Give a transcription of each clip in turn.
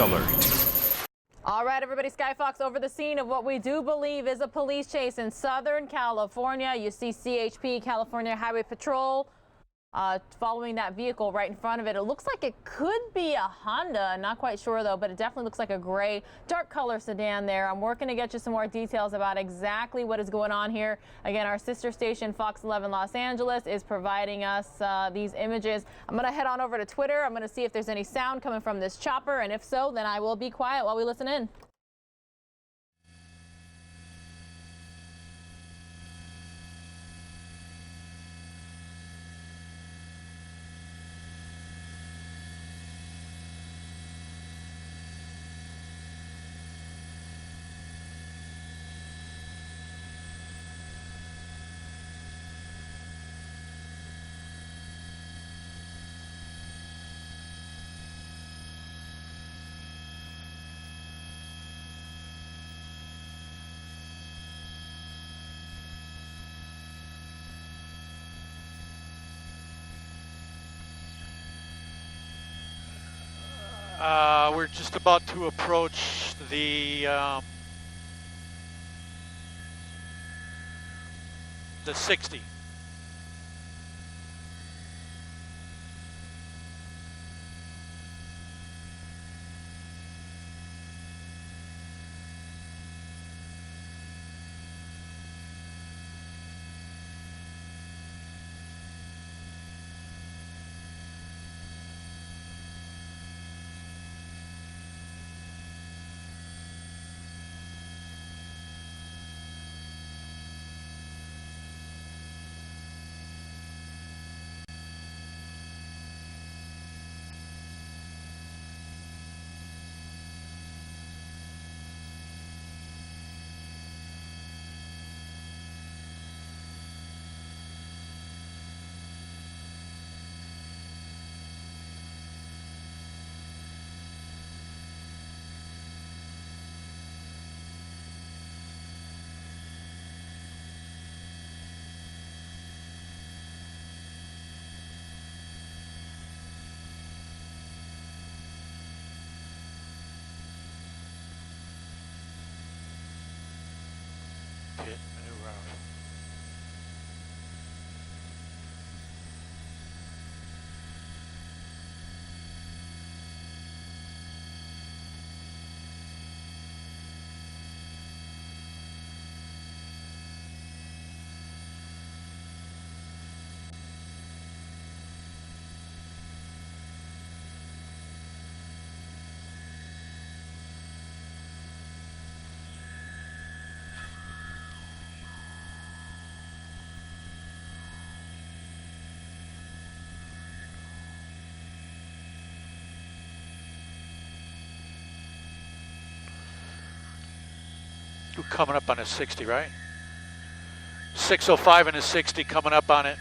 Alert. All right, everybody, Sky Fox over the scene of what we do believe is a police chase in Southern California. You see CHP, California Highway Patrol, following that vehicle right in front of it. It looks like it could be a Honda. Not quite sure, though, but it definitely looks like a gray, dark color sedan there. I'm working to get you some more details about exactly what is going on here. Again, our sister station, Fox 11 Los Angeles, is providing us these images. I'm going to head on over to Twitter. I'm going to see if there's any sound coming from this chopper, and if so, then I will be quiet while we listen in. We're just about to approach the 60. Pit maneuver. We're coming up on a 60, right? 605 and a 60 coming up on it.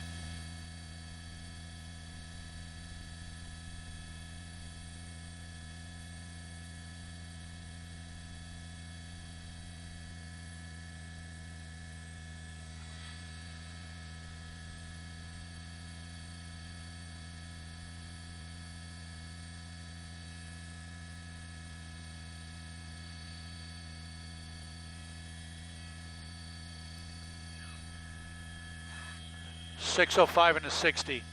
.605 and a 60.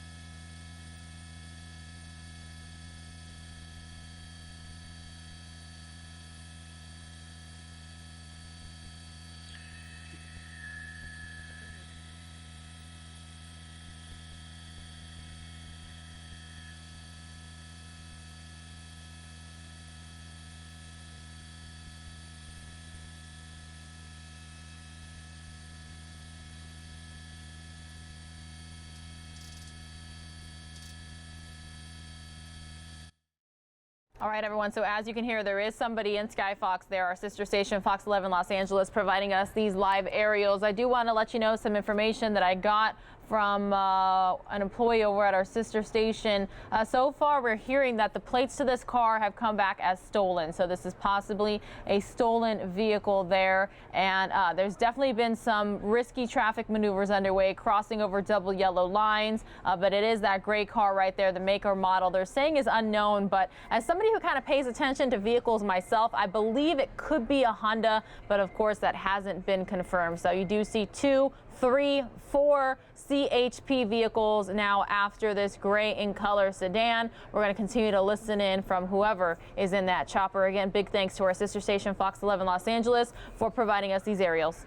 All right, everyone. So as you can hear, there is somebody in Sky Fox there, our sister station, Fox 11 Los Angeles, providing us these live aerials. I do want to let you know some information that I got from an employee over at our sister station. So far, we're hearing that the plates to this car have come back as stolen. So this is possibly a stolen vehicle there. And there's definitely been some risky traffic maneuvers underway, crossing over double yellow lines. But it is that gray car right there, the make or model they're saying is unknown. But as somebody who kind of pays attention to vehicles myself, I believe it could be a Honda. But of course, that hasn't been confirmed. So you do see 2, 3, 4 CHP vehicles now after this gray in color sedan. We're going to continue to listen in from whoever is in that chopper. Again, big thanks to our sister station Fox 11 Los Angeles for providing us these aerials.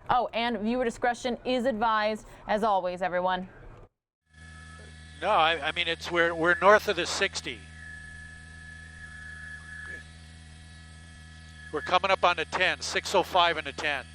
Oh, and viewer discretion is advised as always, everyone. No, I mean, we're north of the 60. We're coming up on the 10, 605 and the 10.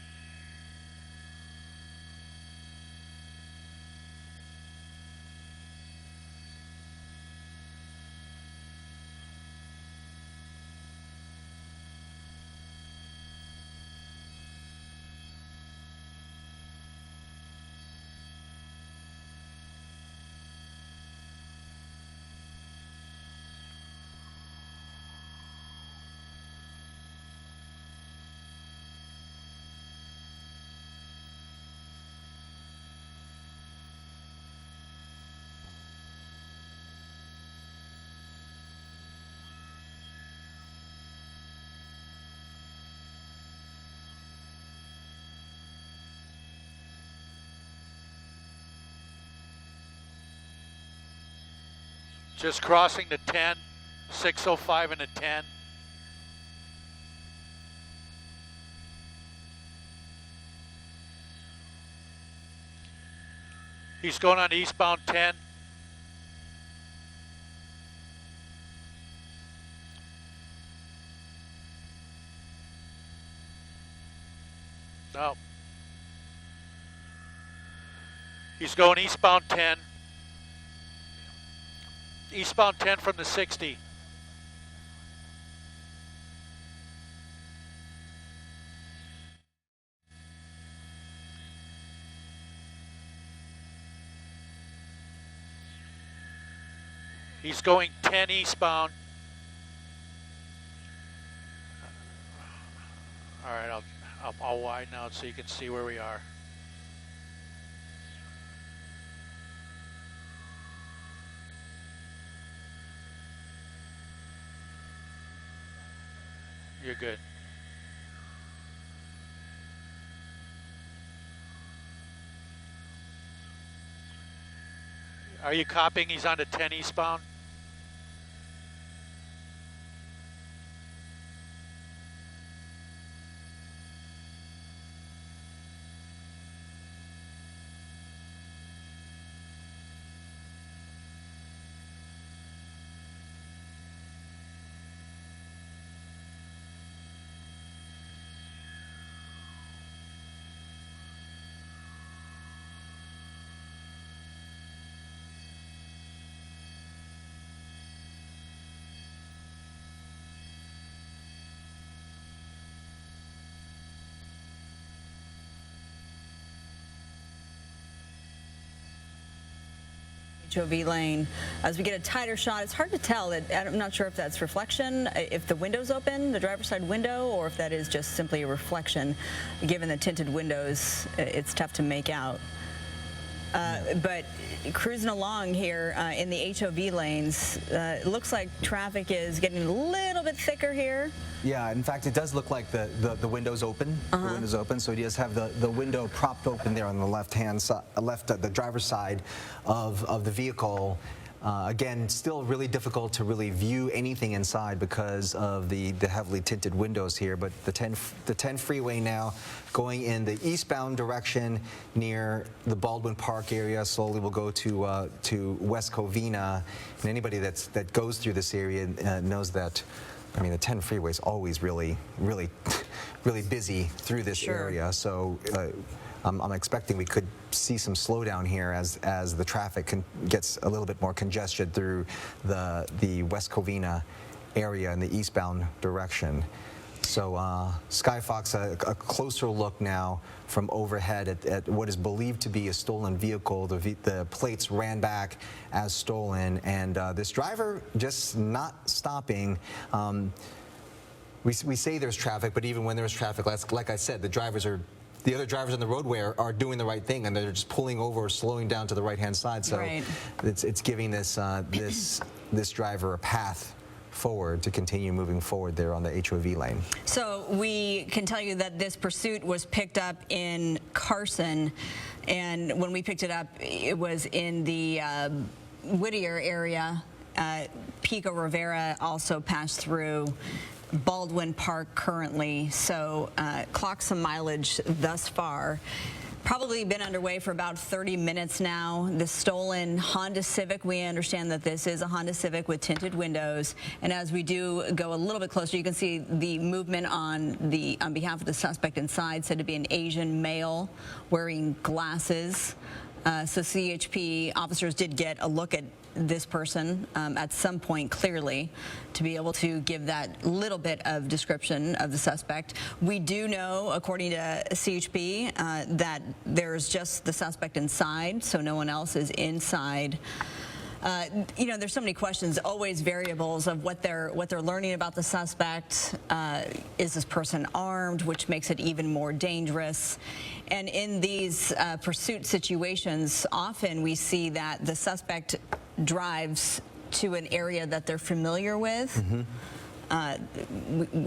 Just crossing the 10, 605 and the 10. He's going on eastbound 10. No. He's going eastbound 10. Eastbound 10 from the 60. He's going 10 eastbound. All right, I'll widen out so you can see where we are. You're good. Are you copying? He's on the 10 eastbound? HOV lane. As we get a tighter shot, it's hard to tell. I'm not sure if that's reflection, if the window's open, the driver's side window, or if that is just simply a reflection. Given the tinted windows, it's tough to make out. But cruising along here in the HOV lanes, it looks like traffic is getting a little bit thicker here. Yeah, in fact, it does look like the window's open. The window's open, so he does have the window propped open there on the left-hand side, the driver's side of the vehicle. Again, still really difficult to really view anything inside because of the heavily tinted windows here. But the 10 freeway now going in the eastbound direction near the Baldwin Park area. Slowly we'll go to West Covina. And anybody that goes through this area knows that. I mean, the 10 freeway is always really busy through this area. So I'm expecting we could see some slowdown here as the traffic gets a little bit more congested through the West Covina area in the eastbound direction. So Skyfox, a closer look now from overhead at what is believed to be a stolen vehicle. The plates ran back as stolen, and this driver just not stopping. We say there's traffic, but even when there's traffic, like I said, the other drivers on the roadway are doing the right thing, and they're just pulling over or slowing down to the right-hand side. So right. it's giving this this driver a path forward to continue moving forward there on the HOV lane. So we can tell you that this pursuit was picked up in Carson, and when we picked it up, it was in the Whittier area. Pico Rivera also passed through Baldwin Park currently, so clocked some mileage thus far. Probably been underway for about 30 minutes now. The stolen Honda Civic, we understand that this is a Honda Civic with tinted windows, and as we do go a little bit closer, you can see the movement on behalf of the suspect inside, said to be an Asian male wearing glasses. So CHP officers did get a look at this person at some point clearly to be able to give that little bit of description of the suspect. We do know, according to CHP, that there's just the suspect inside, so no one else is inside. You know, there's so many questions, always variables of what they're learning about the suspect. Is this person armed, which makes it even more dangerous? And in these pursuit situations, often we see that the suspect drives to an area that they're familiar with.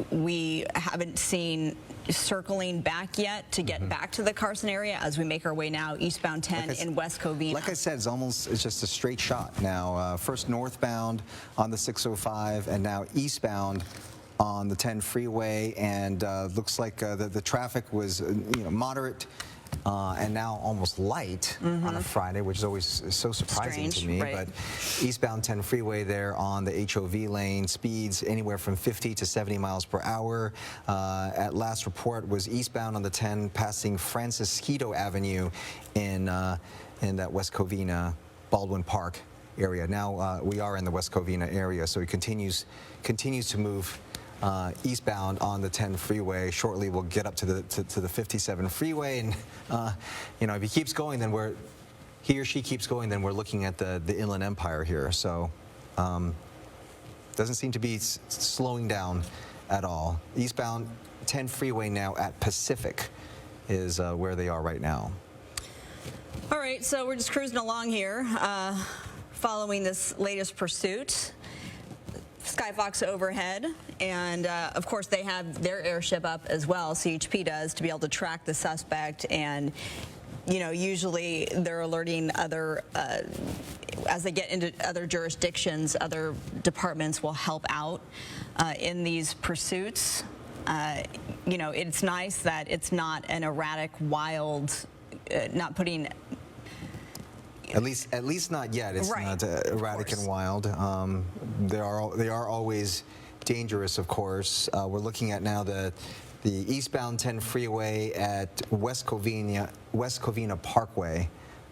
We haven't seen circling back yet to get back to the Carson area as we make our way now eastbound 10 in West Covina. Like I said, it's just a straight shot now. First northbound on the 605 and now eastbound on the 10 freeway, and looks like the traffic was moderate and now almost light on a Friday, which is always so surprising to me. Right. But eastbound 10 freeway there on the HOV lane, speeds anywhere from 50 to 70 miles per hour. At last report was eastbound on the 10 passing Francisquito Avenue in that West Covina, Baldwin Park area. Now we are in the West Covina area, so it continues to move eastbound on the 10 freeway. Shortly we'll get up to the 57 freeway, and if he keeps going, then he or she keeps going, then we're looking at the Inland Empire here. So doesn't seem to be slowing down at all. Eastbound 10 freeway now at Pacific is where they are right now. All right, so we're just cruising along here, following this latest pursuit. Skyfox overhead, and of course they have their airship up as well, CHP does, to be able to track the suspect. And usually they're alerting other as they get into other jurisdictions, other departments will help out in these pursuits. It's nice that it's not an erratic, wild, not putting. At least not yet. It's right. Not erratic and wild. They are always dangerous, of course. We're looking at now the eastbound 10 freeway at West Covina Parkway,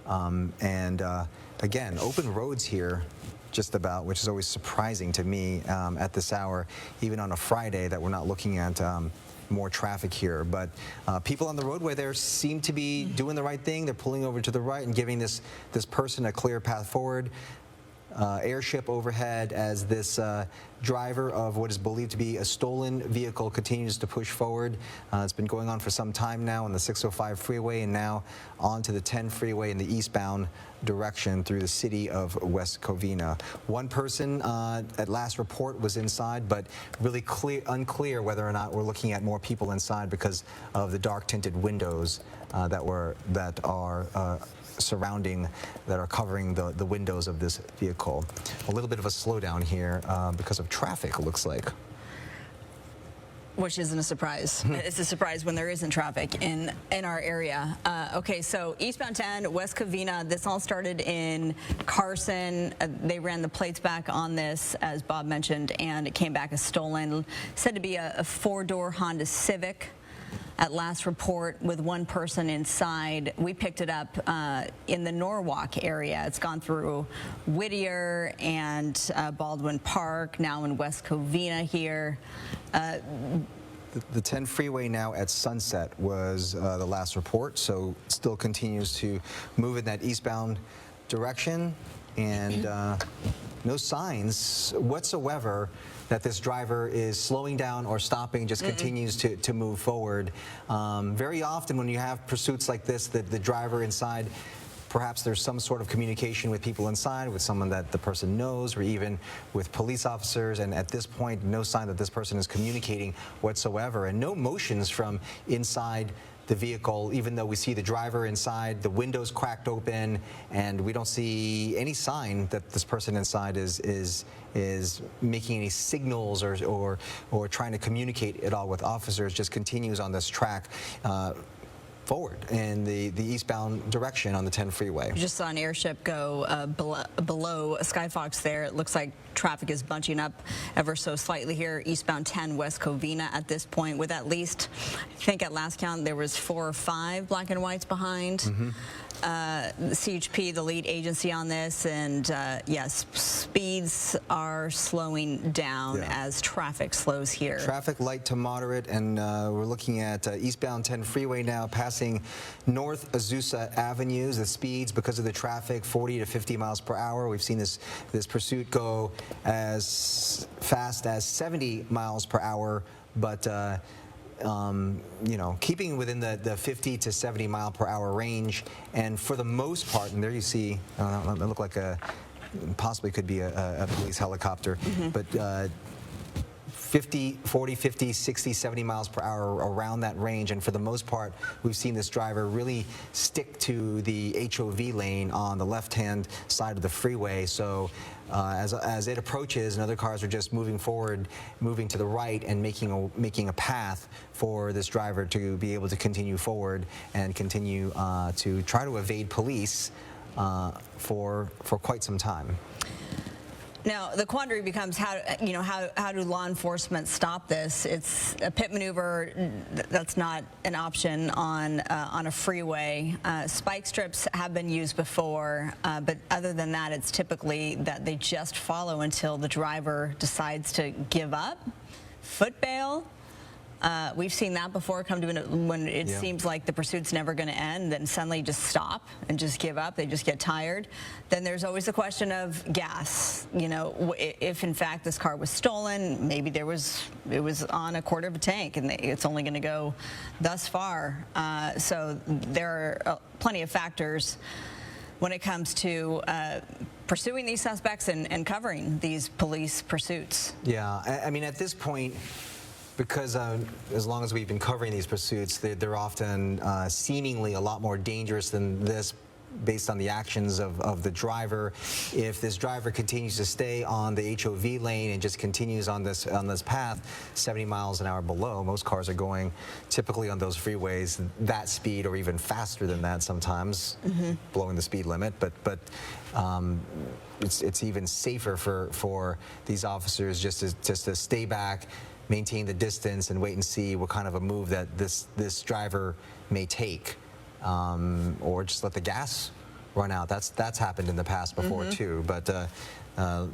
and again, open roads here, just about, which is always surprising to me at this hour, even on a Friday, that we're not looking at more traffic here. But people on the roadway there seem to be doing the right thing. They're pulling over to the right and giving this person a clear path forward. Airship overhead as this driver of what is believed to be a stolen vehicle continues to push forward. It's been going on for some time now on the 605 freeway, and now onto the 10 freeway in the eastbound direction through the city of West Covina. One person at last report was inside, but really unclear whether or not we're looking at more people inside because of the dark tinted windows that are covering the windows of this vehicle. A little bit of a slowdown here because of traffic, it looks like. Which isn't a surprise. It's a surprise when there isn't traffic in our area. Okay, so eastbound 10, West Covina. This all started in Carson. They ran the plates back on this, as Bob mentioned, and it came back as stolen. Said to be a four-door Honda Civic. At last report, with one person inside. We picked it up in the Norwalk area. It's gone through Whittier and Baldwin Park, now in West Covina here. The 10 freeway now at sunset was the last report, so still continues to move in that eastbound direction, and no signs whatsoever that this driver is slowing down or stopping, just continues to move forward. Very often when you have pursuits like this, the driver inside, perhaps there's some sort of communication with people inside, with someone that the person knows, or even with police officers, and at this point, no sign that this person is communicating whatsoever, and no motions from inside the vehicle, even though we see the driver inside, the windows cracked open, and we don't see any sign that this person inside is making any signals or trying to communicate at all with officers. Just continues on this track forward in the eastbound direction on the 10 freeway. You just saw an airship go below Skyfox there. It looks like traffic is bunching up ever so slightly here, eastbound 10 West Covina at this point, with at least, I think at last count, there was 4 or 5 black and whites behind. The CHP, the lead agency on this, and yes, speeds are slowing down as traffic slows here. Traffic light to moderate, and we're looking at eastbound 10 freeway now, passing North Azusa Avenues. The speeds, because of the traffic, 40 to 50 miles per hour. We've seen this pursuit go as fast as 70 miles per hour, but you know, keeping within the 50 to 70 mile per hour range, and for the most part, and there you see, it looked like possibly could be a police helicopter, but 50, 40, 50, 60, 70 miles per hour, around that range, and for the most part, we've seen this driver really stick to the HOV lane on the left-hand side of the freeway. So as it approaches, and other cars are just moving forward, moving to the right, and making a path for this driver to be able to continue forward and continue to try to evade police for quite some time. Now, the quandary becomes how do law enforcement stop this? It's a pit maneuver. That's not an option on a freeway. Spike strips have been used before, but other than that, it's typically that they just follow until the driver decides to give up, foot bail. We've seen that before come to when it seems like the pursuit's never going to end, then suddenly just stop and just give up. They just get tired. Then there's always the question of gas. You know, if in fact this car was stolen, maybe it was on a quarter of a tank and it's only going to go thus far. So there are plenty of factors when it comes to pursuing these suspects and covering these police pursuits. Yeah, I mean, at this point, because as long as we've been covering these pursuits, they're often seemingly a lot more dangerous than this, based on the actions of the driver. If this driver continues to stay on the HOV lane and just continues on this path, 70 miles an hour below, most cars are going typically on those freeways that speed or even faster than that sometimes, blowing the speed limit. But it's even safer for these officers just to stay back, maintain the distance, and wait and see what kind of a move that this driver may take, or just let the gas run out. That's happened in the past before too. But right now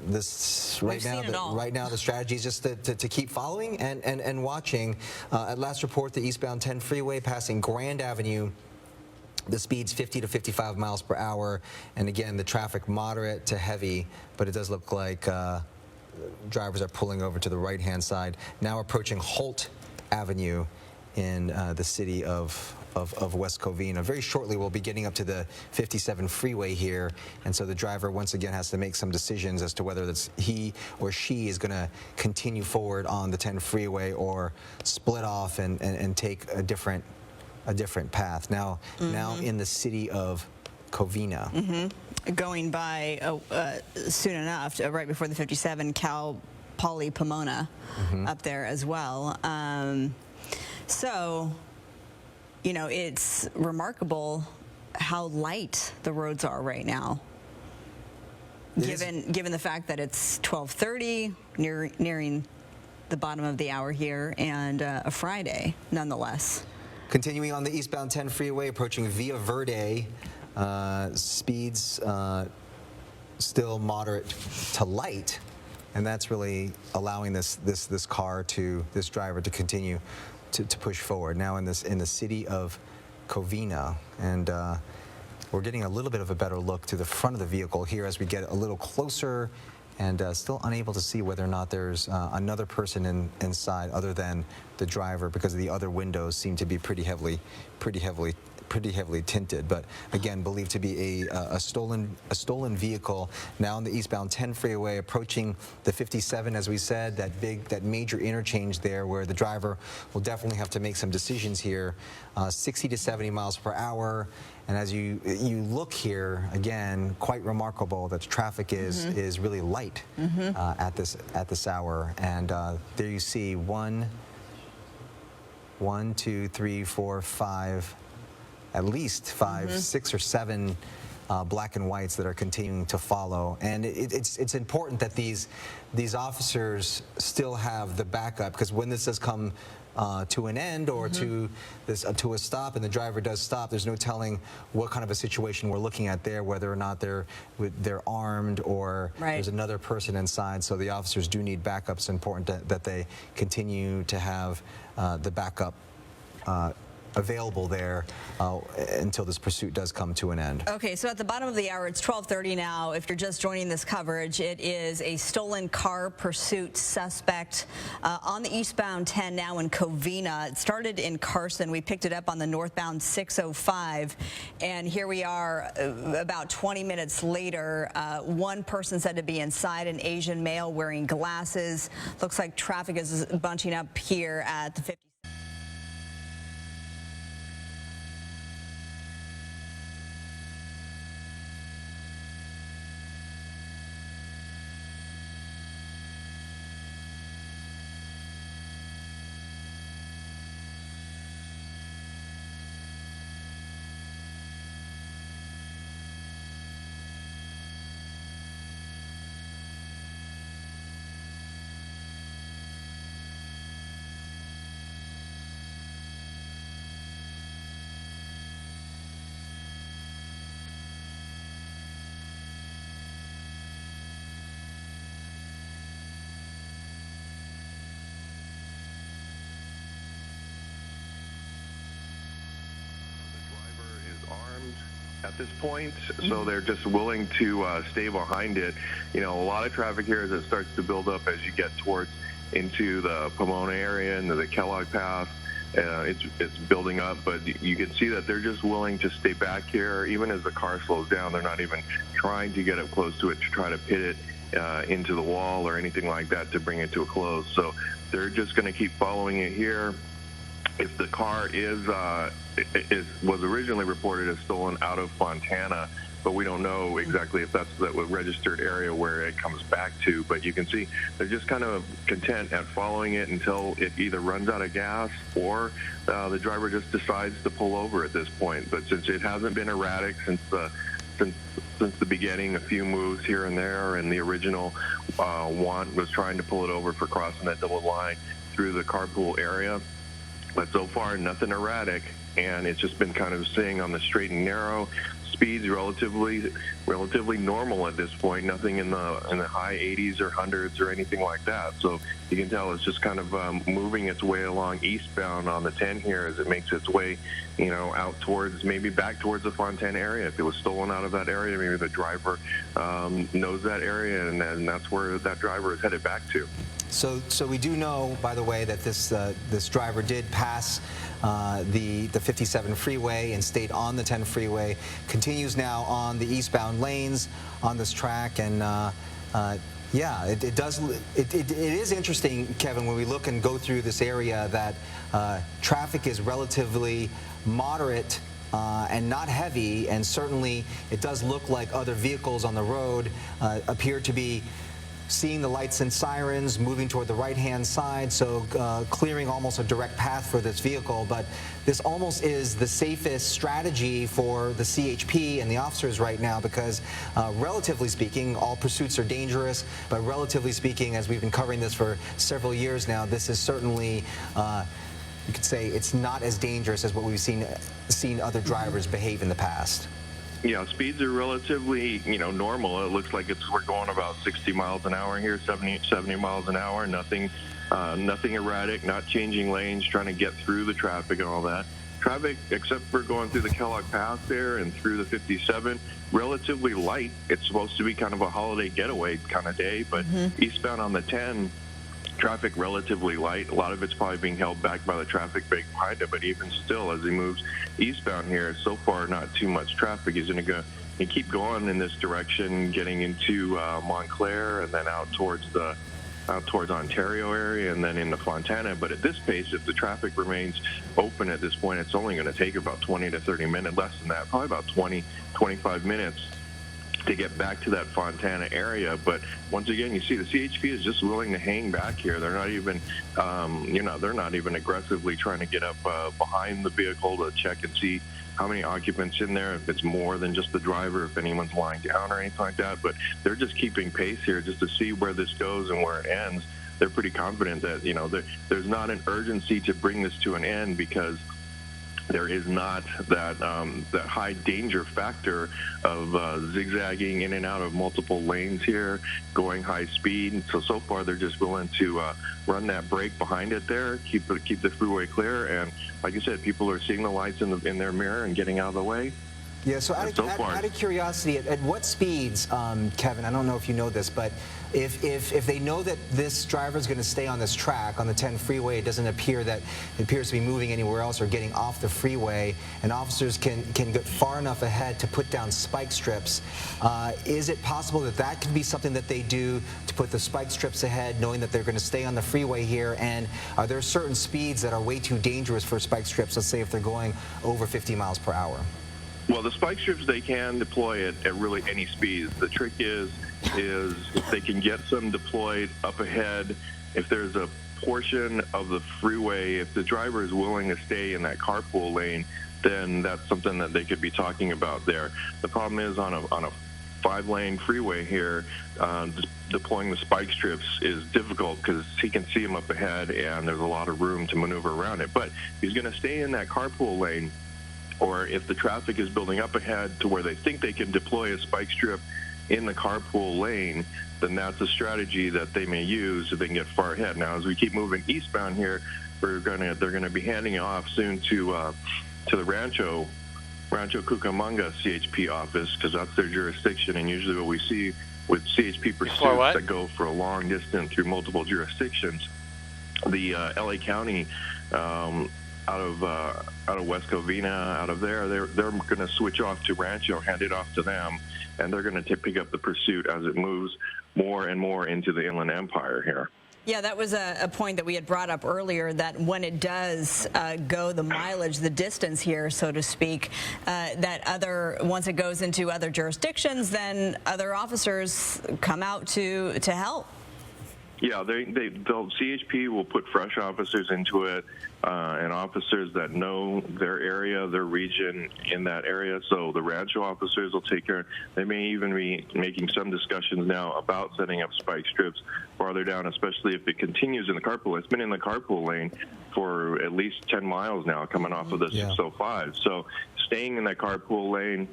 the strategy is just to keep following and watching. At last report, the eastbound 10 freeway passing Grand Avenue, the speed's 50 to 55 miles per hour, and again the traffic moderate to heavy, but it does look like drivers are pulling over to the right-hand side, now approaching Holt Avenue in the city of West Covina. Very shortly, we'll be getting up to the 57 freeway here, and so the driver once again has to make some decisions as to whether that's he or she is going to continue forward on the 10 freeway or split off and take a different path. Now in the city of Covina. Going by soon enough, right before the 57, Cal Poly Pomona up there as well. So, you know, it's remarkable how light the roads are right now. Given the fact that it's 12:30, nearing the bottom of the hour here, and a Friday, nonetheless. Continuing on the eastbound 10 freeway, approaching Villa Verde. Speeds still moderate to light and that's really allowing this driver to continue to push forward. Now in the city of Covina, and we're getting a little bit of a better look to the front of the vehicle here as we get a little closer, and still unable to see whether or not there's another person inside other than the driver, because the other windows seem to be pretty heavily tinted. But again, believed to be a stolen vehicle. Now on the eastbound 10 freeway, approaching the 57, as we said, that major interchange there, where the driver will definitely have to make some decisions here. 60 to 70 miles per hour. And as you look here, again, quite remarkable that traffic is really light at this hour. And there you see one, two, three, four, five, at least five, 6 or 7 black and whites that are continuing to follow. And it's important that these officers still have the backup, because when this does come to an end or to a stop, and the driver does stop, there's no telling what kind of a situation we're looking at there, whether or not they're armed or there's another person inside. So the officers do need backup. It's important that they continue to have the backup available there until this pursuit does come to an end. Okay, so at the bottom of the hour, it's 12:30 now. If you're just joining this coverage, it is a stolen car pursuit suspect on the eastbound 10 now in Covina. It started in Carson. We picked it up on the northbound 605, and here we are about 20 minutes later. One person said to be inside, an Asian male wearing glasses. Looks like traffic is bunching up here at the 50. At this point, so they're just willing to stay behind it. You know, a lot of traffic here as it starts to build up as you get towards into the Pomona area and the Kellogg Pass. It's building up, but you can see that they're just willing to stay back here. Even as the car slows down, they're not even trying to get up close to it to try to pit it into the wall or anything like that to bring it to a close. So they're just going to keep following it here. If the car was originally reported as stolen out of Fontana, but we don't know exactly if that's the registered area where it comes back to. But you can see they're just kind of content at following it until it either runs out of gas or the driver just decides to pull over at this point. But since it hasn't been erratic since the beginning, a few moves here and there, and the original one was trying to pull it over for crossing that double line through the carpool area. But so far, nothing erratic, and it's just been kind of staying on the straight and narrow. Speeds relatively normal at this point. Nothing in the high 80s or 100s or anything like that. So you can tell it's just kind of moving its way along eastbound on the 10 here as it makes its way, you know, out towards maybe back towards the Fontana area. If it was stolen out of that area, maybe the driver knows that area, and that's where that driver is headed back to. So we do know, by the way, that this driver did pass the 57 freeway and stayed on the 10 freeway. Continues now on the eastbound lanes on this track, and yeah, it is interesting, Kevin, when we look and go through this area that traffic is relatively moderate and not heavy, and certainly it does look like other vehicles on the road appear to be seeing the lights and sirens, moving toward the right-hand side, so clearing almost a direct path for this vehicle. But this almost is the safest strategy for the CHP and the officers right now, because relatively speaking, all pursuits are dangerous, but relatively speaking, as we've been covering this for several years now, this is certainly, you could say, it's not as dangerous as what we've seen other drivers behave in the past. Yeah, speeds are relatively, normal. It looks like we're going about 60 miles an hour here, 70 miles an hour. Nothing erratic, not changing lanes, trying to get through the traffic and all that. Traffic, except for going through the Kellogg Pass there and through the 57, relatively light. It's supposed to be kind of a holiday getaway kind of day, but eastbound on the 10, traffic relatively light. A lot of it's probably being held back by the traffic break behind it, but even still, as he moves eastbound here, so far not too much traffic. He's going to keep going in this direction, getting into Montclair and then out towards Ontario area and then into Fontana. But at this pace, if the traffic remains open at this point, it's only going to take about 20 to 30 minutes, less than that, probably about 20, 25 minutes to get back to that Fontana area. But once again, you see the CHP is just willing to hang back here. They're not even, they're not even aggressively trying to get up behind the vehicle to check and see how many occupants in there, if it's more than just the driver, if anyone's lying down or anything like that. But they're just keeping pace here just to see where this goes and where it ends. They're pretty confident that, there's not an urgency to bring this to an end because there is not that high danger factor of zigzagging in and out of multiple lanes here, going high speed. So far they're just willing to run that brake behind it there, keep the freeway clear, and like I said, people are seeing the lights in their mirror and getting out of the way. Yeah, so out of curiosity, at what speeds, Kevin, I don't know if you know this, but if they know that this driver is going to stay on this track, on the 10 freeway, it doesn't appear that it appears to be moving anywhere else or getting off the freeway, and officers can get far enough ahead to put down spike strips, is it possible that that could be something that they do to put the spike strips ahead, knowing that they're going to stay on the freeway here? And are there certain speeds that are way too dangerous for spike strips, let's say if they're going over 50 miles per hour? Well, the spike strips, they can deploy at really any speeds. The trick is if they can get some deployed up ahead, if there's a portion of the freeway, if the driver is willing to stay in that carpool lane, then that's something that they could be talking about there. The problem is on a 5-lane freeway here, deploying the spike strips is difficult because he can see them up ahead and there's a lot of room to maneuver around it. But if he's going to stay in that carpool lane, or if the traffic is building up ahead to where they think they can deploy a spike strip in the carpool lane, then that's a strategy that they may use if they can get far ahead. Now, as we keep moving eastbound here, they're going to be handing it off soon to the Rancho Cucamonga CHP office because that's their jurisdiction. And usually what we see with CHP pursuits that go for a long distance through multiple jurisdictions, the LA County out of West Covina, out of there, they're going to switch off to Rancho, hand it off to them, and they're going to pick up the pursuit as it moves more and more into the Inland Empire here. Yeah, that was a point that we had brought up earlier, that when it does go the mileage, the distance here, so to speak, that once it goes into other jurisdictions, then other officers come out to help. Yeah, CHP will put fresh officers into it, and officers that know their area, their region in that area. So the Rancho officers will take care. They may even be making some discussions now about setting up spike strips farther down, especially if it continues in the carpool. It's been in the carpool lane for at least 10 miles now, coming off of the 605. So staying in that carpool lane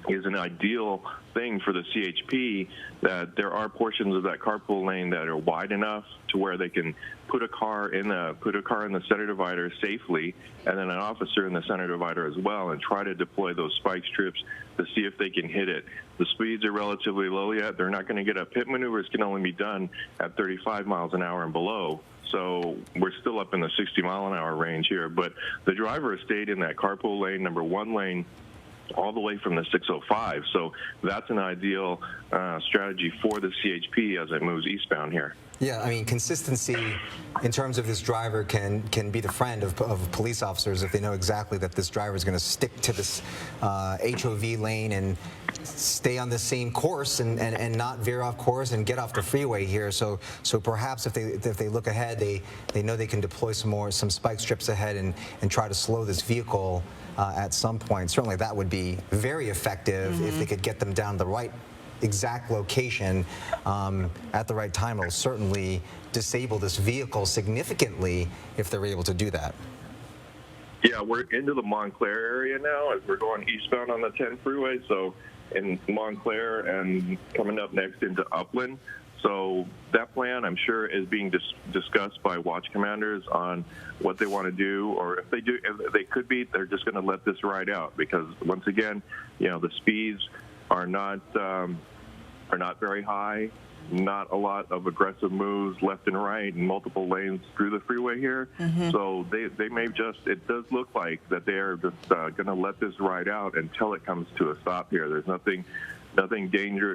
is an ideal thing for the CHP, that there are portions of that carpool lane that are wide enough to where they can put a car in the center divider safely, and then an officer in the center divider as well, and try to deploy those spike strips to see if they can hit it. The speeds are relatively low yet. They're not going to get up. Pit maneuvers can only be done at 35 miles an hour and below. So we're still up in the 60-mile-an-hour range here. But the driver has stayed in that carpool lane, number 1 lane, all the way from the 605. So that's an ideal strategy for the CHP as it moves eastbound here. Yeah, I mean, consistency in terms of this driver can be the friend of police officers if they know exactly that this driver is going to stick to this HOV lane and stay on the same course and not veer off course and get off the freeway here. So perhaps if they look ahead, they know they can deploy some spike strips ahead and try to slow this vehicle at some point. Certainly that would be very effective if they could get them down the right exact location at the right time. It'll certainly disable this vehicle significantly if they're able to do that. Yeah, we're into the Montclair area now as we're going eastbound on the 10 freeway. So in Montclair and coming up next into Upland. So that plan, I'm sure, is being discussed by watch commanders on what they want to do, or if they do, if they could be, they're just going to let this ride out because once again, the speeds are not very high. Not a lot of aggressive moves left and right and multiple lanes through the freeway here. So they may just, it does look like that they're just going to let this ride out until it comes to a stop here. There's nothing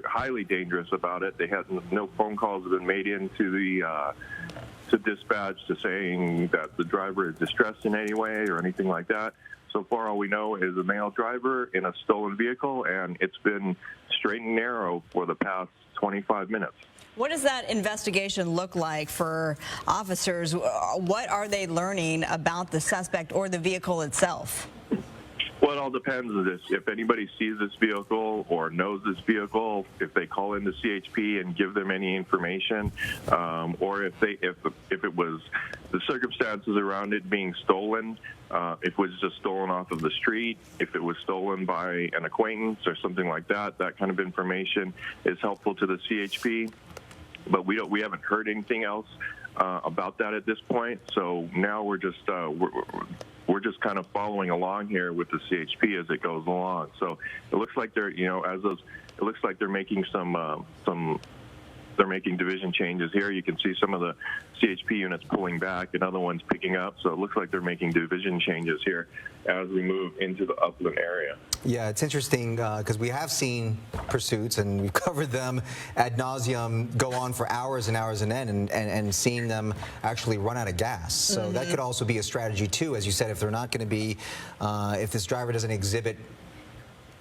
highly dangerous about it. No phone calls have been made into the to dispatch to saying that the driver is distressed in any way or anything like that. So far, all we know is a male driver in a stolen vehicle, and it's been straight and narrow for the past 25 minutes. What does that investigation look like for officers? What are they learning about the suspect or the vehicle itself? Well, it all depends on this. If anybody sees this vehicle or knows this vehicle, if they call into CHP and give them any information, or if it was the circumstances around it being stolen, if it was just stolen off of the street, if it was stolen by an acquaintance or something like that, that kind of information is helpful to the CHP. But we haven't heard anything else about that at this point. So now we're just kind of following along here with the CHP as it goes along. So it looks like they're making they're making division changes here. You can see some of the CHP units pulling back and other ones picking up. So it looks like they're making division changes here as we move into the Upland area. Yeah, it's interesting because we have seen pursuits and we've covered them ad nauseum go on for hours and hours on end and seeing them actually run out of gas. So that could also be a strategy too, as you said, if they're not going to be, if this driver doesn't exhibit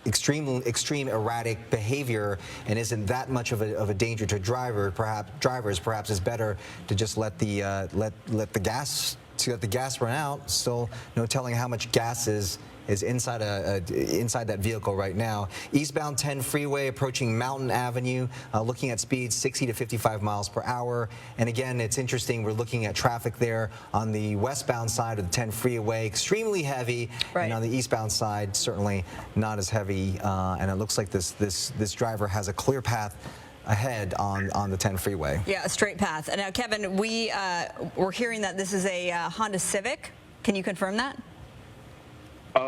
extreme erratic behavior and isn't that much of a danger to drivers, perhaps it's better to just let the gas run out. Still no telling how much gas is inside that vehicle right now. Eastbound 10 freeway approaching Mountain Avenue, looking at speeds 60 to 55 miles per hour. And again, it's interesting, we're looking at traffic there on the westbound side of the 10 freeway, extremely heavy, and on the eastbound side, certainly not as heavy. And it looks like this driver has a clear path ahead on the 10 freeway. Yeah, a straight path. And now, Kevin, we're hearing that this is a Honda Civic. Can you confirm that?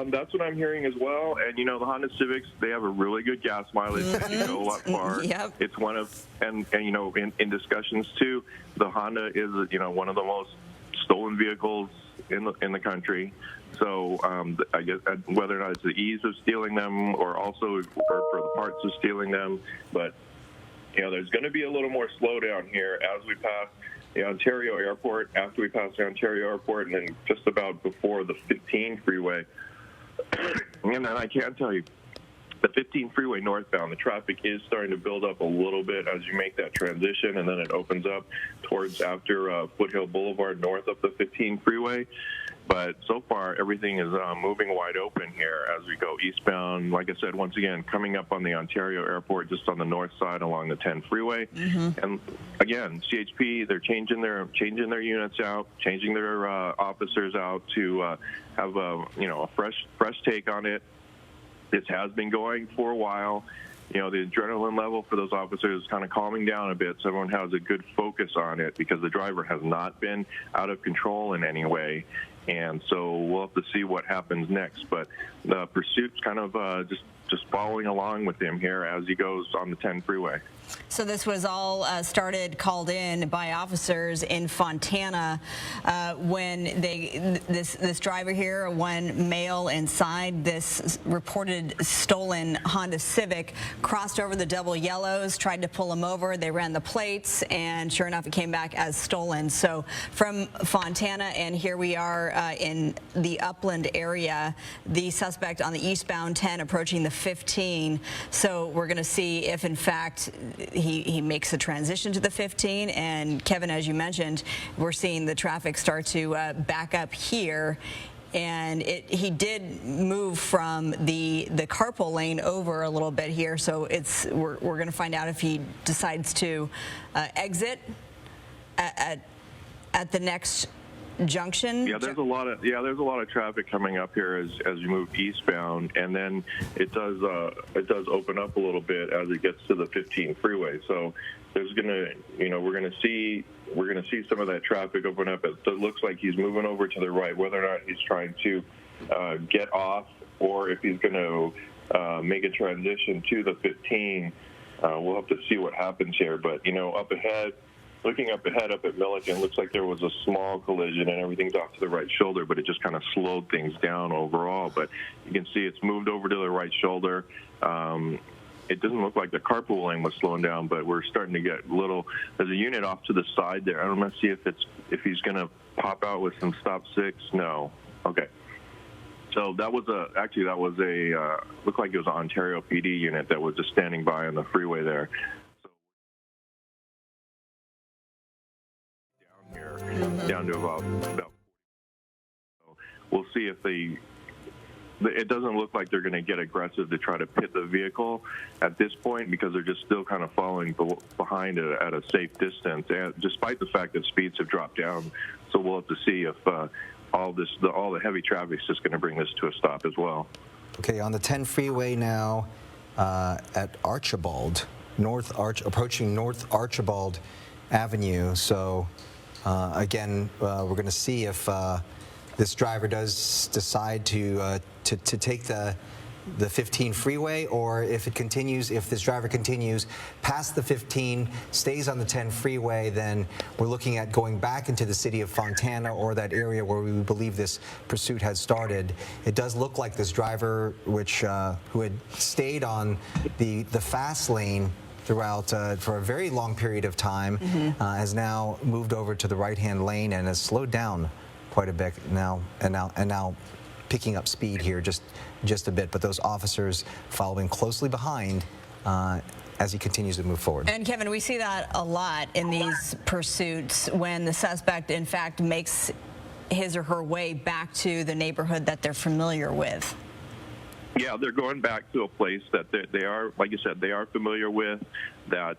That's what I'm hearing as well. And, the Honda Civics, they have a really good gas mileage. They go a lot far. Yep. It's one of, and in discussions too, the Honda is, one of the most stolen vehicles in the country. So I guess whether or not it's the ease of stealing them or also for the parts of stealing them. But, there's going to be a little more slowdown here as we pass the Ontario Airport, after we pass the Ontario Airport, and then just about before the 15 freeway. And then I can tell you, the 15 freeway northbound, the traffic is starting to build up a little bit as you make that transition, and then it opens up towards after Foothill Boulevard north up the 15 freeway. But so far, everything is moving wide open here as we go eastbound. Like I said, once again, coming up on the Ontario Airport, just on the north side along the 10 freeway. And again, CHP, they're changing their units out, changing their officers out to have a fresh take on it. This has been going for a while. The adrenaline level for those officers is kind of calming down a bit, so everyone has a good focus on it because the driver has not been out of control in any way. And so we'll have to see what happens next. But the pursuit's kind of just following along with him here as he goes on the 10 freeway. So this was all called in by officers in Fontana when this driver here, one male inside this reported stolen Honda Civic, crossed over the double yellows, tried to pull him over. They ran the plates, and sure enough, it came back as stolen. So from Fontana, and here we are in the Upland area, the suspect on the eastbound 10 approaching the 15. So we're going to see if, in fact, he makes the transition to the 15. And Kevin, as you mentioned, we're seeing the traffic start to back up here. And he did move from the carpool lane over a little bit here. So we're going to find out if he decides to exit at the next junction? Yeah, there's a lot of traffic coming up here as you move eastbound, and then it does open up a little bit as it gets to the 15 freeway. So there's we're gonna see some of that traffic open up. It looks like he's moving over to the right. Whether or not he's trying to get off or if he's going to make a transition to the 15, we'll have to see what happens here. But up ahead. Looking up ahead up at Milliken, looks like there was a small collision and everything's off to the right shoulder, but it just kind of slowed things down overall. But you can see it's moved over to the right shoulder. It doesn't look like the carpool lane was slowing down, but we're starting to get there's a unit off to the side there. I'm going to see if he's going to pop out with some stop 6. No. Okay. So that was looked like it was an Ontario PD unit that was just standing by on the freeway there. Down to about we'll see if it doesn't look like they're going to get aggressive to try to pit the vehicle at this point because they're just still kind of following behind it at a safe distance, and despite the fact that speeds have dropped down. So we'll have to see if all the heavy traffic is just going to bring this to a stop as well. Okay, on the 10 freeway now at Archibald, approaching North Archibald Avenue. So again, we're going to see if this driver does decide to take the 15 freeway, or if this driver continues past the 15, stays on the 10 freeway, then we're looking at going back into the city of Fontana or that area where we believe this pursuit has started. It does look like this driver, who had stayed on the fast lane throughout for a very long period of time, has now moved over to the right-hand lane and has slowed down quite a bit now, and now picking up speed here just a bit. But those officers following closely behind as he continues to move forward. And Kevin, we see that a lot in these pursuits when the suspect, in fact, makes his or her way back to the neighborhood that they're familiar with. Yeah, they're going back to a place that they are, like you said, they are familiar with, that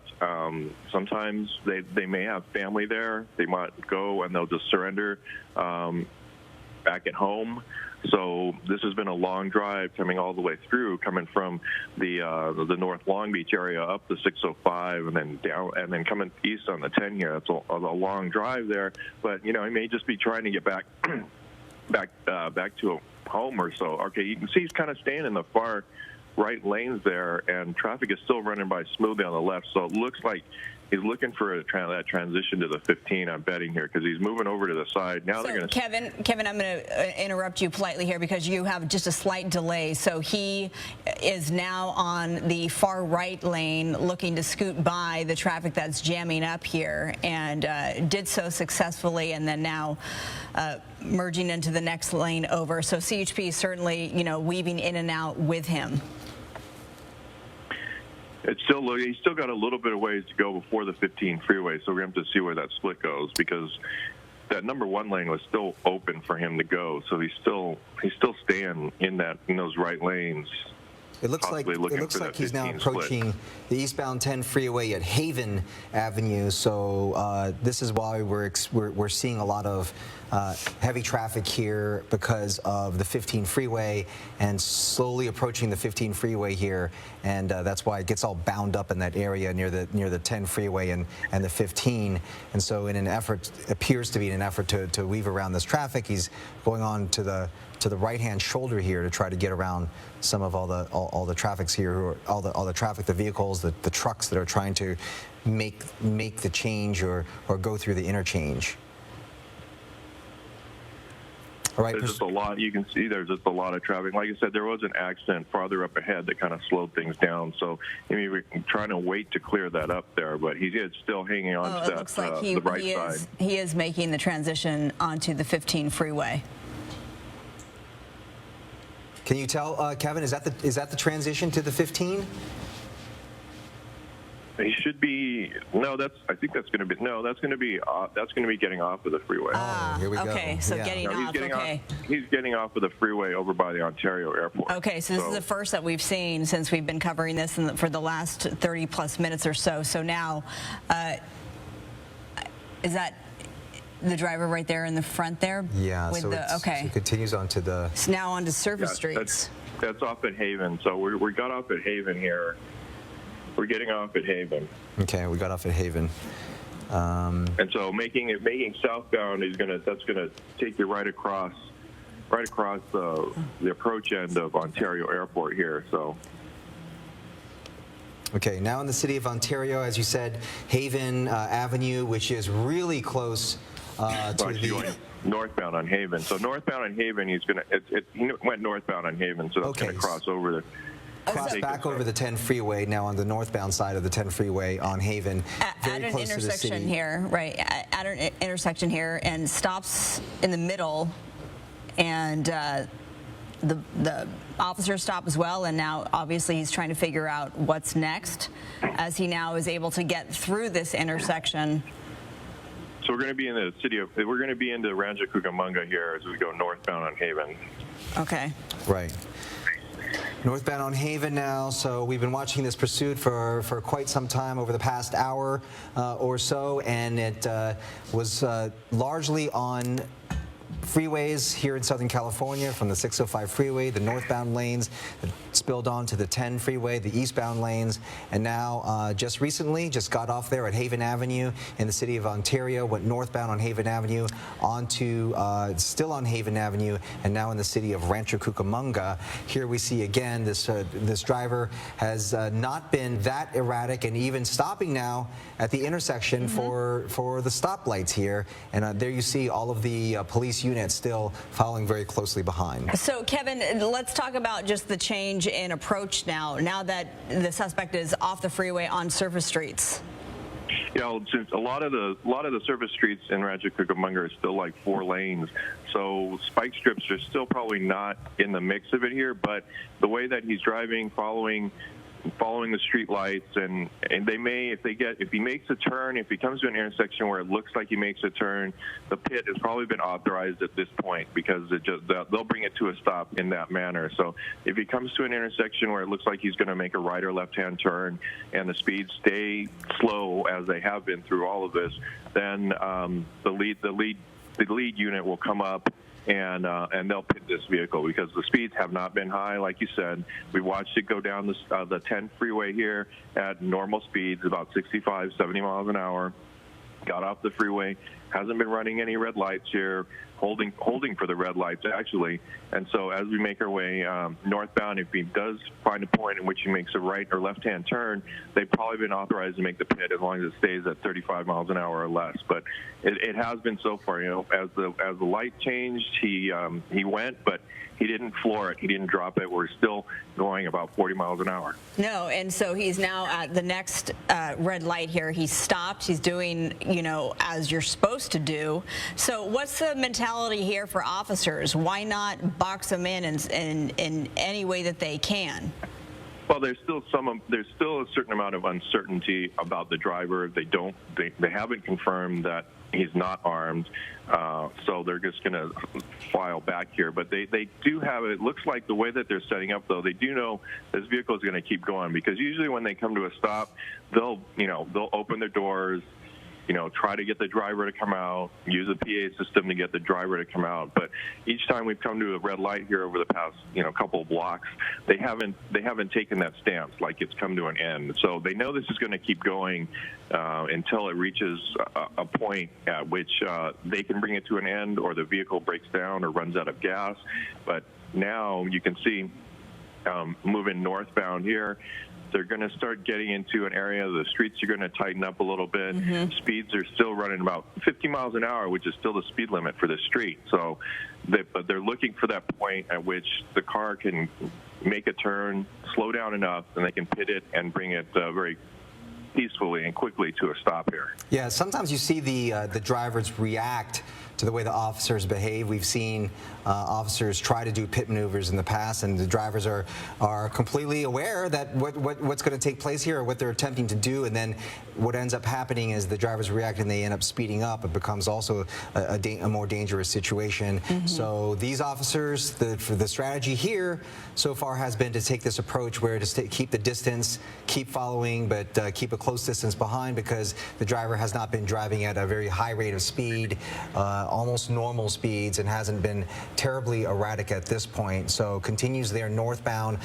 sometimes they may have family there. They might go and they'll just surrender back at home. So this has been a long drive coming all the way through, coming from the North Long Beach area up the 605 and then down and then coming east on the 10 here. That's a long drive there. But, he may just be trying to get back to a home or so. Okay, you can see he's kind of staying in the far right lanes there, and traffic is still running by smoothly on the left. So it looks like he's looking for that transition to the 15, I'm betting here, because he's moving over to the side. Now they're going to... Kevin, I'm going to interrupt you politely here because you have just a slight delay. So he is now on the far right lane looking to scoot by the traffic that's jamming up here, and did so successfully, and then now merging into the next lane over. So CHP is certainly, weaving in and out with him. He's still got a little bit of ways to go before the 15 freeway, so we're going to have to see where that split goes, because that number 1 lane was still open for him to go. So he's still staying in those right lanes. It looks like he's now approaching the eastbound 10 freeway at Haven Avenue. So this is why we're seeing a lot of heavy traffic here, because of the 15 freeway and slowly approaching the 15 freeway here, and that's why it gets all bound up in that area near the 10 freeway and the 15. And so appears to be in an effort to weave around this traffic, he's going on to the right-hand shoulder here to try to get around some of all the traffics here, all the traffic, the vehicles, the trucks that are trying to make the change or go through the interchange. All right, there's just a lot. You can see there's just a lot of traffic. Like I said, there was an accident farther up ahead that kind of slowed things down. So maybe we're trying to wait to clear that up there, but he is still hanging on to that, looks like the right side. He is making the transition onto the 15 freeway. Can you tell, Kevin, is that the transition to the 15? He should be. No, I think that's going to be. No, that's going to be getting off of the freeway. Here we go. Okay, so getting off. He's getting off of the freeway over by the Ontario airport. Okay, so this is the first that we've seen since we've been covering this for the last 30 plus minutes or so. So now, is that the driver right there in the front there? Yeah, With so the, okay. it continues on to the... It's now onto surface Yeah, streets. That's off at Haven. So we got off at Haven here. We're getting off at Haven. Okay, we got off at Haven. And so making southbound that's gonna take you right across the approach end of Ontario Airport here. So. Okay, now in the city of Ontario, as you said, Haven Avenue, which is really close to the... Going northbound on Haven. So northbound on Haven, he went northbound on Haven, so that's going to cross over the... Cross back over the 10 freeway, now on the northbound side of the 10 freeway on Haven. At an intersection here, right, at an intersection here, and stops in the middle, and the officers stop as well, and now obviously he's trying to figure out what's next as he now is able to get through this intersection. So we're going to be in the we're going to be into Rancho Cucamonga here as we go northbound on Haven. Okay. Right. Northbound on Haven now, so we've been watching this pursuit for quite some time over the past hour or so, and it was largely on freeways here in Southern California, from the 605 freeway, the northbound lanes spilled onto the 10 freeway, the eastbound lanes, and now just recently just got off there at Haven Avenue in the city of Ontario, went northbound on Haven Avenue onto still on Haven Avenue, and now in the city of Rancho Cucamonga. Here we see again this driver has not been that erratic, and even stopping now at the intersection for the stoplights here, and there you see all of the police units still following very closely behind. So Kevin, let's talk about just the change in approach now that the suspect is off the freeway on surface streets. You know, since a lot of the surface streets in Rancho Cucamonga are still like 4 lanes, so spike strips are still probably not in the mix of it here. But the way that he's driving, following the street lights, and they may, if he makes a turn, if he comes to an intersection where it looks like he makes a turn, the pit has probably been authorized at this point, because they'll bring it to a stop in that manner. So if he comes to an intersection where it looks like he's going to make a right or left-hand turn and the speeds stay slow as they have been through all of this, then the lead unit will come up and they'll pit this vehicle, because the speeds have not been high. Like you said, we watched it go down the 10 freeway here at normal speeds, about 65, 70 miles an hour. Got off the freeway, hasn't been running any red lights here, holding for the red lights actually. And so as we make our way northbound, if he does find a point in which he makes a right or left-hand turn, they've probably been authorized to make the pit as long as it stays at 35 miles an hour or less. But it has been so far. You know, as the light changed, he went, but he didn't floor it. He didn't drop it. We're still going about 40 miles an hour. No, and so he's now at the next red light here. He's stopped. He's doing, you know, as you're supposed to do. So what's the mentality here for officers? Why not box them in any way that they can? Well, there's still a certain amount of uncertainty about the driver. They haven't confirmed that he's not armed, so they're just going to file back here. But they do have it. It looks like the way that they're setting up, though, they do know this vehicle is going to keep going, because usually when they come to a stop, they'll open their doors, try to get the driver to come out, use a PA system to get the driver to come out. But each time we've come to a red light here over the past, couple of blocks, they haven't taken that stance, like it's come to an end. So they know this is going to keep going until it reaches a point at which they can bring it to an end, or the vehicle breaks down or runs out of gas. But now you can see moving northbound here, they're going to start getting into an area, the streets are going to tighten up a little bit. Speeds are still running about 50 miles an hour, which is still the speed limit for the street. So but they're looking for that point at which the car can make a turn, slow down enough, and they can pit it and bring it very peacefully and quickly to a stop here. Yeah, sometimes you see the drivers react to the way the officers behave. We've seen officers try to do pit maneuvers in the past, and the drivers are completely aware that what's going to take place here or what they're attempting to do, and then what ends up happening is the drivers react and they end up speeding up. It becomes also a more dangerous situation. So these officers, the strategy here so far has been to take this approach where to keep the distance, keep following, but keep a close distance behind, because the driver has not been driving at a very high rate of speed, almost normal speeds, and hasn't been terribly erratic at this point. So continues there northbound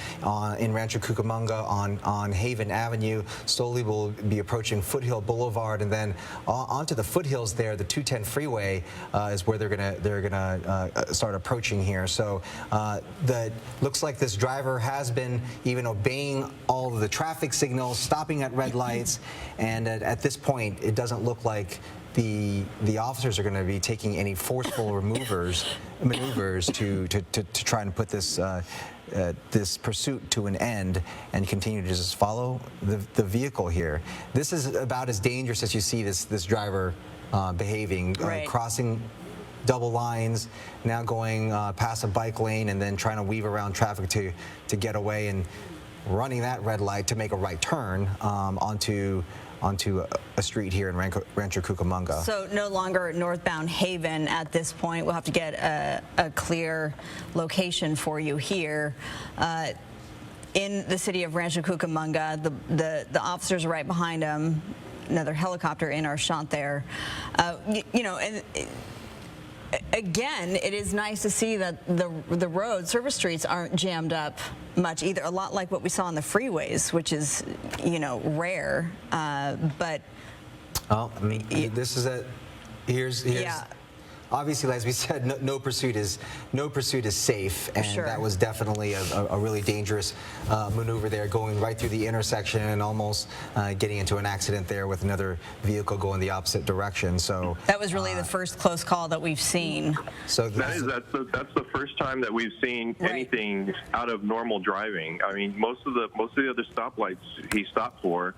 in Rancho Cucamonga on Haven Avenue. Slowly will be approaching Foothill Boulevard, and then onto the foothills there. The 210 freeway is where they're gonna start approaching here. So that looks like this driver has been even obeying all of the traffic signals, stopping at red lights, and at this point it doesn't look like the officers are going to be taking any forceful maneuvers to try and put this this pursuit to an end and continue to just follow the vehicle here. This is about as dangerous as you see this driver behaving, crossing double lines, now going past a bike lane and then trying to weave around traffic to get away, and running that red light to make a right turn onto a street here in Rancho Cucamonga. So no longer northbound Haven at this point. We'll have to get a clear location for you here. In the city of Rancho Cucamonga, the officers are right behind him. Another helicopter in our shot there. You know, and again, it is nice to see that the road service streets aren't jammed up much either. A lot like what we saw on the freeways, which is, you know, rare. But this is here's yeah. Obviously, as we said, no pursuit is safe, and that was definitely a really dangerous maneuver there, going right through the intersection and almost getting into an accident there with another vehicle going the opposite direction. So that was really the first close call that we've seen. So that's the first time that we've seen anything out of normal driving. I mean, most of the other stoplights he stopped for.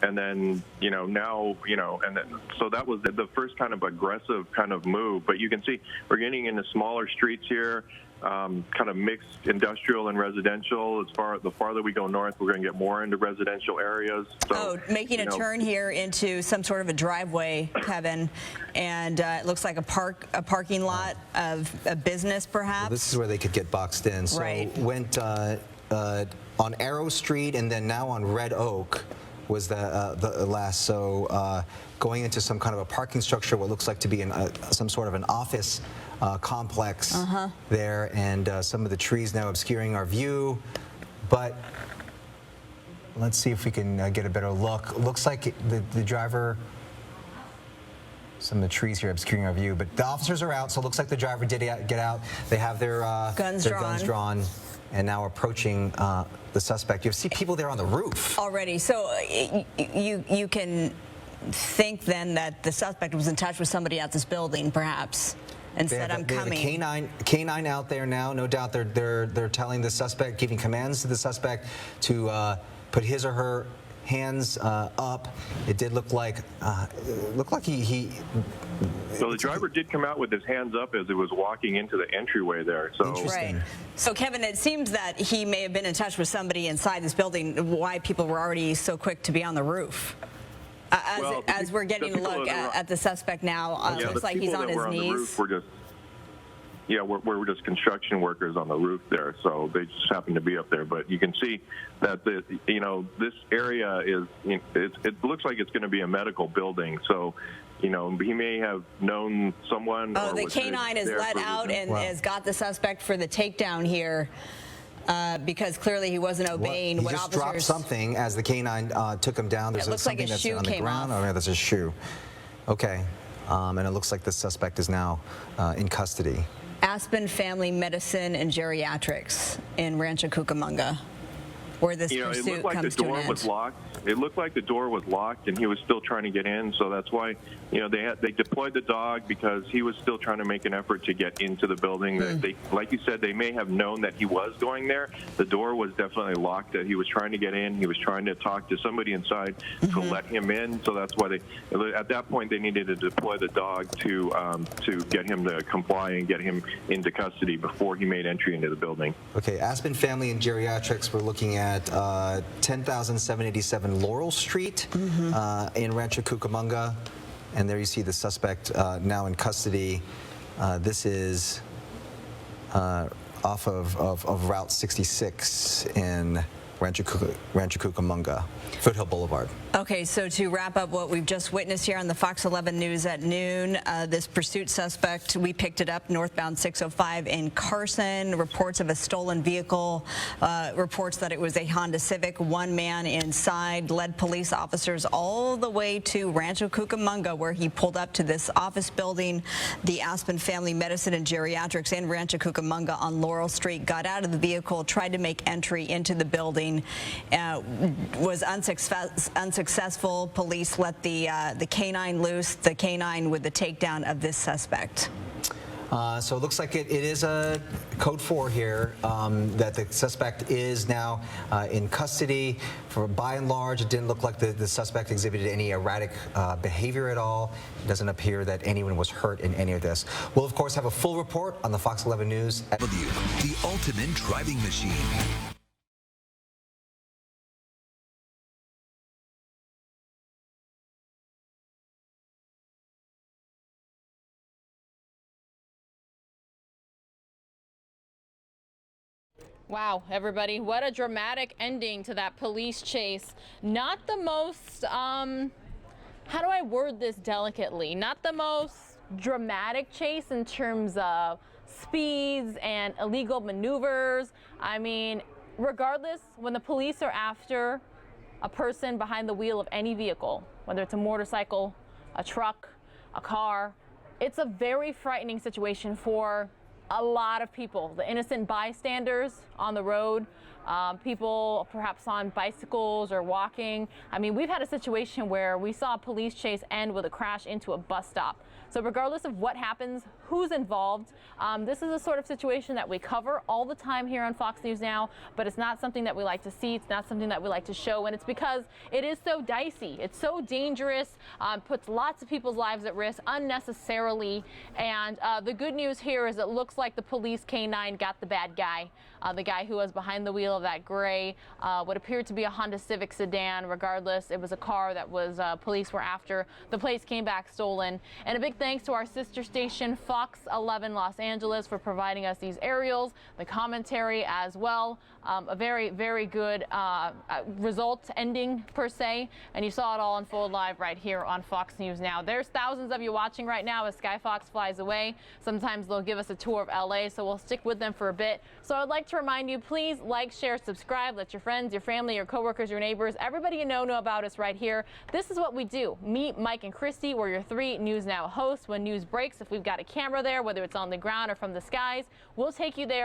And then, you know, now, you know, and then, so that was the first kind of aggressive kind of move. But you can see we're getting into smaller streets here, kind of mixed industrial and residential. The farther we go north, we're going to get more into residential areas. So, making a turn here into some sort of a driveway, Kevin, and it looks like a parking lot of a business, perhaps. Well, this is where they could get boxed in. So went on Arrow Street and then now on Red Oak was the last. So going into some kind of a parking structure, what looks like to be some sort of an office complex there, and some of the trees now obscuring our view. But let's see if we can get a better look. Looks like the driver, some of the trees here obscuring our view, but the officers are out, so it looks like the driver did get out. They have their guns drawn. And now approaching the suspect. You see people there on the roof already. So you can think then that the suspect was in touch with somebody at this building, perhaps, and said, "I'm coming." They have a canine out there now. No doubt they're telling the suspect, giving commands to the suspect to put his or her hands up. It did look like he. So the driver did come out with his hands up as he was walking into the entryway there. So interesting. So Kevin, it seems that he may have been in touch with somebody inside this building. Why people were already so quick to be on the roof? As we're getting a look at the suspect now, looks like he's on his knees. We're just construction workers on the roof there, so they just happen to be up there. But you can see that this area is, it looks like it's going to be a medical building. So, you know, he may have known someone. The canine is let out and has got the suspect for the takedown here. Because clearly he wasn't obeying what officers. He just dropped something as the canine took him down. There's something that's on the ground. Oh, yeah, that's a shoe. Okay, and it looks like the suspect is now in custody. Aspen Family Medicine and Geriatrics in Rancho Cucamonga. where this it pursuit looked like the comes to door an was end. locked. It looked like the door was locked, and he was still trying to get in. So that's why, they deployed the dog because he was still trying to make an effort to get into the building. They, like you said, they may have known that he was going there. The door was definitely locked. That he was trying to get in. He was trying to talk to somebody inside to let him in. So that's why at that point they needed to deploy the dog to get him to comply and get him into custody before he made entry into the building. Okay, Aspen Family and Geriatrics, we're looking at 10,787 Laurel Street in Rancho Cucamonga. And there you see the suspect now in custody. This is off of Route 66 in Rancho Cucamonga, Foothill Boulevard. Okay, so to wrap up what we've just witnessed here on the Fox 11 News at noon, this pursuit suspect, we picked it up northbound 605 in Carson. Reports of a stolen vehicle, reports that it was a Honda Civic. One man inside led police officers all the way to Rancho Cucamonga, where he pulled up to this office building. The Aspen Family Medicine and Geriatrics in Rancho Cucamonga on Laurel Street got out of the vehicle, tried to make entry into the building. Was unsuccessful. Police let the canine loose, the canine with the takedown of this suspect. So it looks like it is a code 4 here, that the suspect is now in custody. By and large, it didn't look like the suspect exhibited any erratic behavior at all. It doesn't appear that anyone was hurt in any of this. We'll, of course, have a full report on the Fox 11 News. The ultimate driving machine. Wow, everybody, what a dramatic ending to that police chase. Not the most, how do I word this delicately? Not the most dramatic chase in terms of speeds and illegal maneuvers. I mean, regardless, when the police are after a person behind the wheel of any vehicle, whether it's a motorcycle, a truck, a car, it's a very frightening situation for a lot of people, the innocent bystanders on the road, people perhaps on bicycles or walking. I mean, we've had a situation where we saw a police chase end with a crash into a bus stop. So regardless of what happens, who's involved, this is a sort of situation that we cover all the time here on Fox News Now, but it's not something that we like to see. It's not something that we like to show, and it's because it is so dicey. It's so dangerous, puts lots of people's lives at risk unnecessarily. And the good news here is it looks like the police canine got the bad guy, the guy who was behind the wheel of that gray, what appeared to be a Honda Civic sedan. Regardless, it was a car that was police were after. The plates came back stolen. And a big thanks to our sister station, Fox 11 Los Angeles, for providing us these aerials, the commentary as well. A very, very good result ending per se, and you saw it all unfold live right here on Fox News Now. There's thousands of you watching right now as Sky Fox flies away. Sometimes they'll give us a tour of LA, so we'll stick with them for a bit. So I'd like to remind you, please like, share, subscribe, let your friends, your family, your coworkers, your neighbors, everybody you know about us right here. This is what we do. Me, Mike, and Christy, we're your 3 News Now hosts. When news breaks, if we've got a camera there, whether it's on the ground or from the skies, we'll take you there.